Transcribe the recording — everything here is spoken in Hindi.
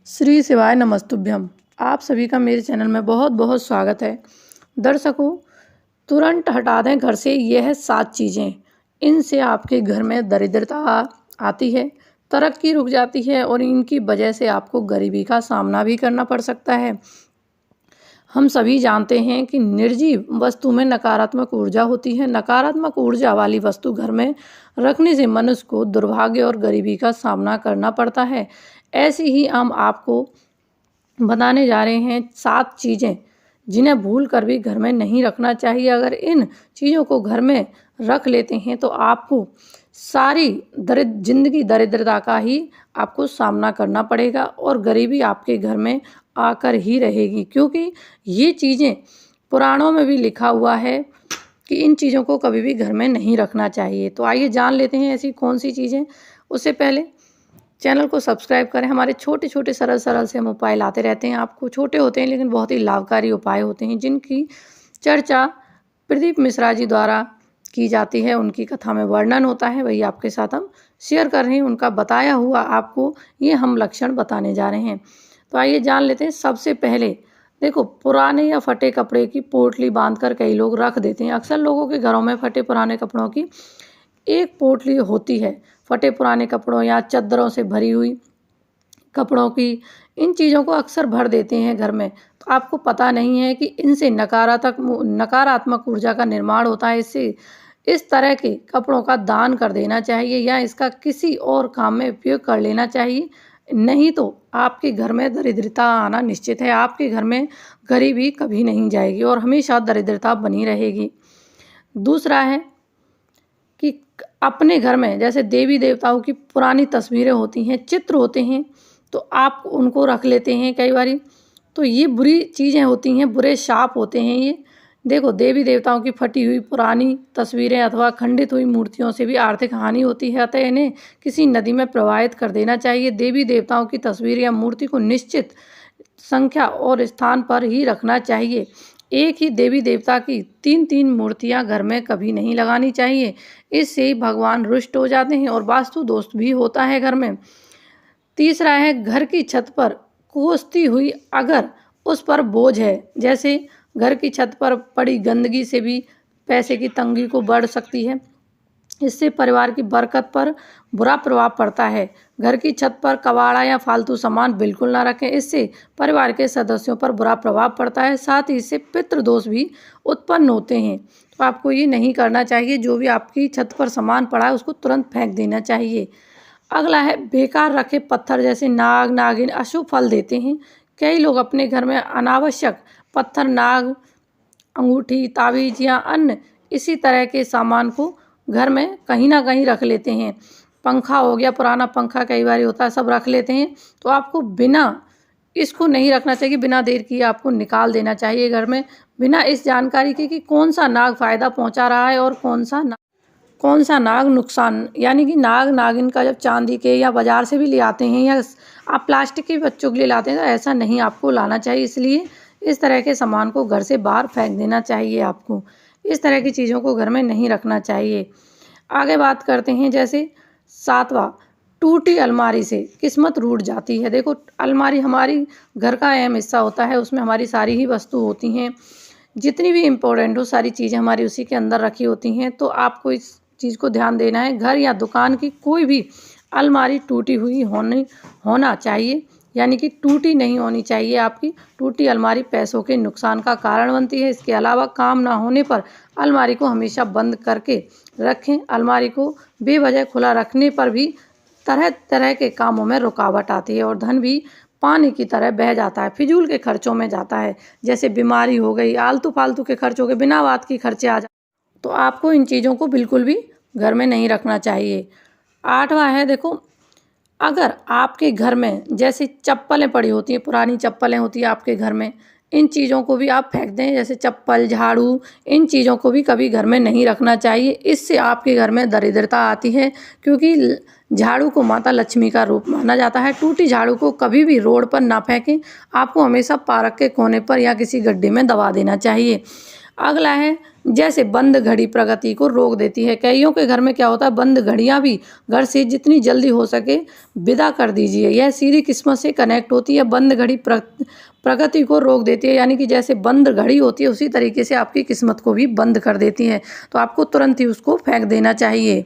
श्री शिवाय नमस्तुभ्यम। आप सभी का मेरे चैनल में बहुत बहुत स्वागत है। दर्शकों, तुरंत हटा दें घर से यह 7 चीज़ें। इनसे आपके घर में दरिद्रता आती है, तरक्की रुक जाती है और इनकी वजह से आपको गरीबी का सामना भी करना पड़ सकता है। हम सभी जानते हैं कि निर्जीव वस्तु में नकारात्मक ऊर्जा होती है। नकारात्मक ऊर्जा वाली वस्तु घर में रखने से मनुष्य को दुर्भाग्य और गरीबी का सामना करना पड़ता है। ऐसी ही हम आपको बताने जा रहे हैं 7 चीज़ें जिन्हें भूल कर भी घर में नहीं रखना चाहिए। अगर इन चीज़ों को घर में रख लेते हैं तो आपको सारी जिंदगी दरिद्रता का ही आपको सामना करना पड़ेगा और गरीबी आपके घर में आकर ही रहेगी, क्योंकि ये चीज़ें पुराणों में भी लिखा हुआ है कि इन चीज़ों को कभी भी घर में नहीं रखना चाहिए। तो आइए जान लेते हैं ऐसी कौन सी चीज़ें। उससे पहले चैनल को सब्सक्राइब करें। हमारे छोटे छोटे सरल सरल से हम उपाय लाते रहते हैं। आपको छोटे होते हैं लेकिन बहुत ही लाभकारी उपाय होते हैं, जिनकी चर्चा प्रदीप मिश्रा जी द्वारा की जाती है। उनकी कथा में वर्णन होता है, वही आपके साथ हम शेयर कर रहे हैं। उनका बताया हुआ आपको ये हम लक्षण बताने जा रहे हैं। तो आइए जान लेते हैं। सबसे पहले देखो, पुराने या फटे कपड़े की पोटली बांधकर कई लोग रख देते हैं। अक्सर लोगों के घरों में फटे पुराने कपड़ों की एक पोटली होती है। फटे पुराने कपड़ों या चद्दरों से भरी हुई कपड़ों की इन चीज़ों को अक्सर भर देते हैं घर में। तो आपको पता नहीं है कि इनसे नकारात्मक ऊर्जा का निर्माण होता है। इससे इस तरह के कपड़ों का दान कर देना चाहिए या इसका किसी और काम में उपयोग कर लेना चाहिए। नहीं तो आपके घर में दरिद्रता आना निश्चित है। आपके घर में गरीबी कभी नहीं जाएगी और हमेशा दरिद्रता बनी रहेगी। दूसरा है कि अपने घर में जैसे देवी देवताओं की पुरानी तस्वीरें होती हैं, चित्र होते हैं, तो आप उनको रख लेते हैं कई बारी। तो ये बुरी चीज़ें होती हैं, बुरे शाप होते हैं ये। देखो, देवी देवताओं की फटी हुई पुरानी तस्वीरें अथवा खंडित हुई मूर्तियों से भी आर्थिक हानि होती है, अतः इन्हें किसी नदी में प्रवाहित कर देना चाहिए। देवी देवताओं की तस्वीर या मूर्ति को निश्चित संख्या और स्थान पर ही रखना चाहिए। एक ही देवी देवता की 3-3 मूर्तियां घर में कभी नहीं लगानी चाहिए। इससे भगवान रुष्ट हो जाते हैं और वास्तु दोष भी होता है घर में। तीसरा है, घर की छत पर कोसती हुई अगर उस पर बोझ है, जैसे घर की छत पर पड़ी गंदगी से भी पैसे की तंगी को बढ़ सकती है। इससे परिवार की बरकत पर बुरा प्रभाव पड़ता है। घर की छत पर कबाड़ा या फालतू सामान बिल्कुल ना रखें, इससे परिवार के सदस्यों पर बुरा प्रभाव पड़ता है। साथ ही इससे पितृदोष भी उत्पन्न होते हैं। तो आपको ये नहीं करना चाहिए। जो भी आपकी छत पर सामान पड़ा है उसको तुरंत फेंक देना चाहिए। अगला है, बेकार रखे पत्थर जैसे नाग नागिन अशुभ फल देते हैं। कई लोग अपने घर में अनावश्यक पत्थर, नाग, अंगूठी, ताबीज या अन्य इसी तरह के सामान को घर में कहीं ना कहीं रख लेते हैं। पंखा हो गया, पुराना पंखा कई बार होता है, सब रख लेते हैं। तो आपको इसको नहीं रखना चाहिए। बिना देर किए आपको निकाल देना चाहिए घर में, बिना इस जानकारी के कि कौन सा नाग फायदा पहुंचा रहा है और कौन सा नाग नुकसान। यानी कि नाग नागिन का जब चांदी के या बाजार से भी ले आते हैं या आप प्लास्टिक के बच्चों के लिए लाते हैं, तो ऐसा नहीं आपको लाना चाहिए। इसलिए इस तरह के सामान को घर से बाहर फेंक देना चाहिए। आपको इस तरह की चीज़ों को घर में नहीं रखना चाहिए। आगे बात करते हैं, जैसे 7वां, टूटी अलमारी से किस्मत रूठ जाती है। देखो, अलमारी हमारी घर का अहम हिस्सा होता है। उसमें हमारी सारी ही वस्तु होती हैं, जितनी भी इम्पोर्टेंट हो सारी चीज़ें हमारी उसी के अंदर रखी होती हैं। तो आपको इस चीज़ को ध्यान देना है। घर या दुकान की कोई भी अलमारी टूटी हुई होना चाहिए, यानी कि टूटी नहीं होनी चाहिए। आपकी टूटी अलमारी पैसों के नुकसान का कारण बनती है। इसके अलावा काम ना होने पर अलमारी को हमेशा बंद करके रखें। अलमारी को बेवजह खुला रखने पर भी तरह तरह के कामों में रुकावट आती है और धन भी पानी की तरह बह जाता है, फिजूल के खर्चों में जाता है। जैसे बीमारी हो गई, आलतू फालतू के खर्च हो गए, बिना बात की खर्चे आ जाते। तो आपको इन चीज़ों को बिल्कुल भी घर में नहीं रखना चाहिए। 8वां है, देखो, अगर आपके घर में जैसे चप्पलें पड़ी होती हैं, पुरानी चप्पलें होती हैं आपके घर में, इन चीज़ों को भी आप फेंक दें। जैसे चप्पल, झाड़ू, इन चीज़ों को भी कभी घर में नहीं रखना चाहिए। इससे आपके घर में दरिद्रता आती है, क्योंकि झाड़ू को माता लक्ष्मी का रूप माना जाता है। टूटी झाड़ू को कभी भी रोड पर ना फेंकें। आपको हमेशा पार्क के कोने पर या किसी गड्ढे में दबा देना चाहिए। अगला है जैसे बंद घड़ी प्रगति को रोक देती है। कईयों के घर में क्या होता है, बंद घड़ियां भी घर से जितनी जल्दी हो सके विदा कर दीजिए। यह सीधी किस्मत से कनेक्ट होती है। बंद घड़ी प्रगति को रोक देती है, यानी कि जैसे बंद घड़ी होती है उसी तरीके से आपकी किस्मत को भी बंद कर देती है। तो आपको तुरंत ही उसको फेंक देना चाहिए।